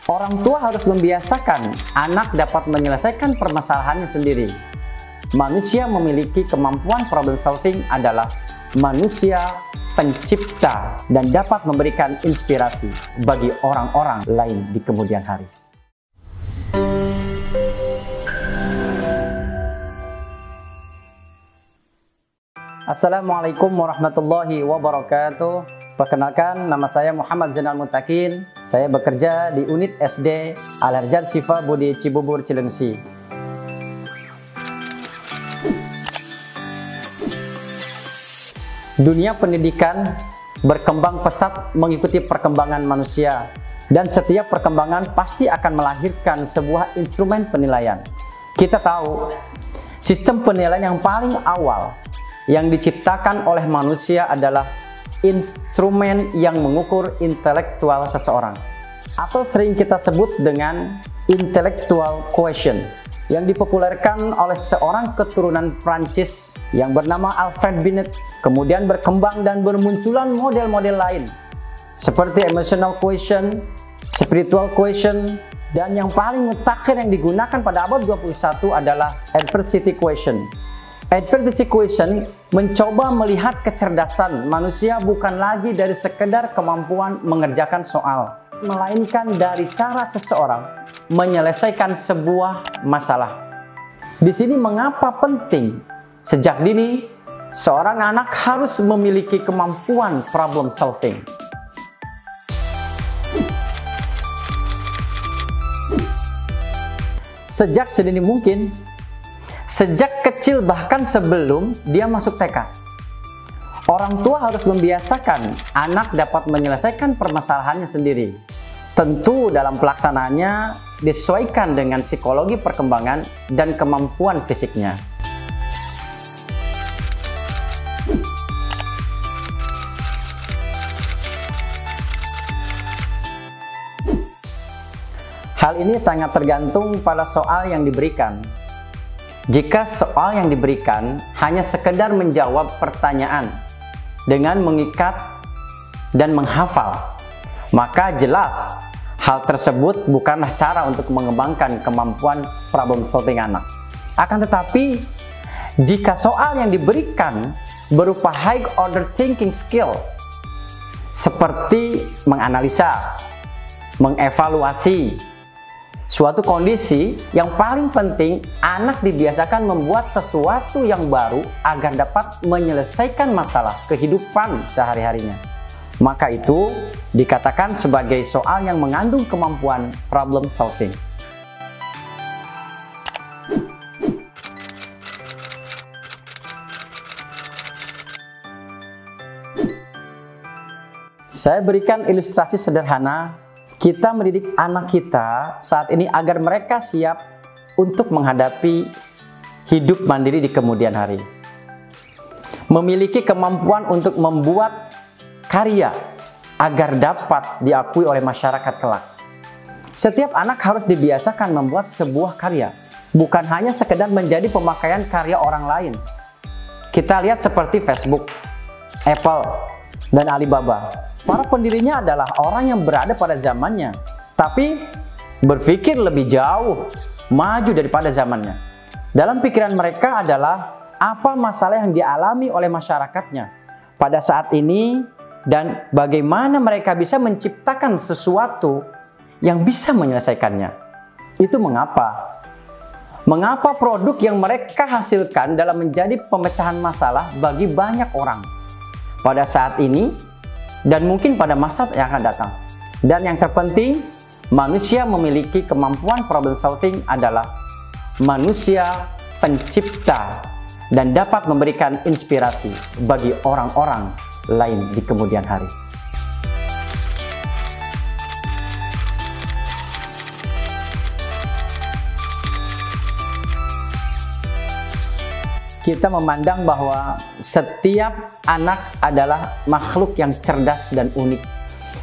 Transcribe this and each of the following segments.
Orang tua harus membiasakan anak dapat menyelesaikan permasalahannya sendiri. Manusia memiliki kemampuan problem solving adalah manusia pencipta dan dapat memberikan inspirasi bagi orang-orang lain di kemudian hari. Assalamualaikum warahmatullahi wabarakatuh. Perkenalkan, nama saya Muhammad Zainal Muttaqin. Saya bekerja di unit SD Al-Harjan Syifa Budi Cibubur, Cilengsi. Dunia pendidikan berkembang pesat mengikuti perkembangan manusia, dan setiap perkembangan pasti akan melahirkan sebuah instrumen penilaian. Kita tahu, sistem penilaian yang paling awal yang diciptakan oleh manusia adalah instrumen yang mengukur intelektual seseorang, atau sering kita sebut dengan intellectual quotient, yang dipopulerkan oleh seorang keturunan Prancis yang bernama Alfred Binet. Kemudian berkembang dan bermunculan model-model lain seperti emotional quotient, spiritual quotient, dan yang paling mutakhir yang digunakan pada abad 21 adalah adversity quotient. Adversity quotient mencoba melihat kecerdasan manusia bukan lagi dari sekedar kemampuan mengerjakan soal, melainkan dari cara seseorang menyelesaikan sebuah masalah. Di sini mengapa penting sejak dini seorang anak harus memiliki kemampuan problem solving. Sejak sedini mungkin, sejak kecil bahkan sebelum dia masuk TK, orang tua harus membiasakan anak dapat menyelesaikan permasalahannya sendiri. Tentu dalam pelaksanaannya disesuaikan dengan psikologi perkembangan dan kemampuan fisiknya. Hal ini sangat tergantung pada soal yang diberikan. Jika soal yang diberikan hanya sekedar menjawab pertanyaan dengan mengikat dan menghafal, maka jelas hal tersebut bukanlah cara untuk mengembangkan kemampuan problem solving anak. Akan tetapi, jika soal yang diberikan berupa high order thinking skill seperti menganalisa, mengevaluasi suatu kondisi, yang paling penting anak dibiasakan membuat sesuatu yang baru agar dapat menyelesaikan masalah kehidupan sehari-harinya, maka itu dikatakan sebagai soal yang mengandung kemampuan problem solving. Saya berikan ilustrasi sederhana. Kita mendidik anak kita saat ini agar mereka siap untuk menghadapi hidup mandiri di kemudian hari. Memiliki kemampuan untuk membuat karya agar dapat diakui oleh masyarakat kelak. Setiap anak harus dibiasakan membuat sebuah karya, bukan hanya sekedar menjadi pemakaian karya orang lain. Kita lihat seperti Facebook, Apple, dan Alibaba. Para pendirinya adalah orang yang berada pada zamannya, tapi berpikir lebih jauh, maju daripada zamannya. Dalam pikiran mereka adalah apa masalah yang dialami oleh masyarakatnya pada saat ini, dan bagaimana mereka bisa menciptakan sesuatu yang bisa menyelesaikannya. Itu mengapa produk yang mereka hasilkan dalam menjadi pemecahan masalah bagi banyak orang pada saat ini dan mungkin pada masa yang akan datang. Dan yang terpenting, manusia memiliki kemampuan problem solving adalah manusia pencipta dan dapat memberikan inspirasi bagi orang-orang lain di kemudian hari. Kita memandang bahwa setiap anak adalah makhluk yang cerdas dan unik.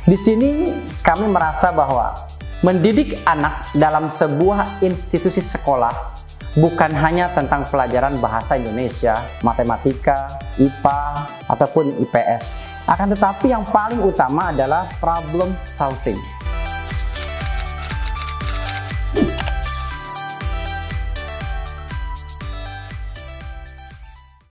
Di sini kami merasa bahwa mendidik anak dalam sebuah institusi sekolah bukan hanya tentang pelajaran bahasa Indonesia, matematika, IPA, ataupun IPS. Akan tetapi yang paling utama adalah problem solving.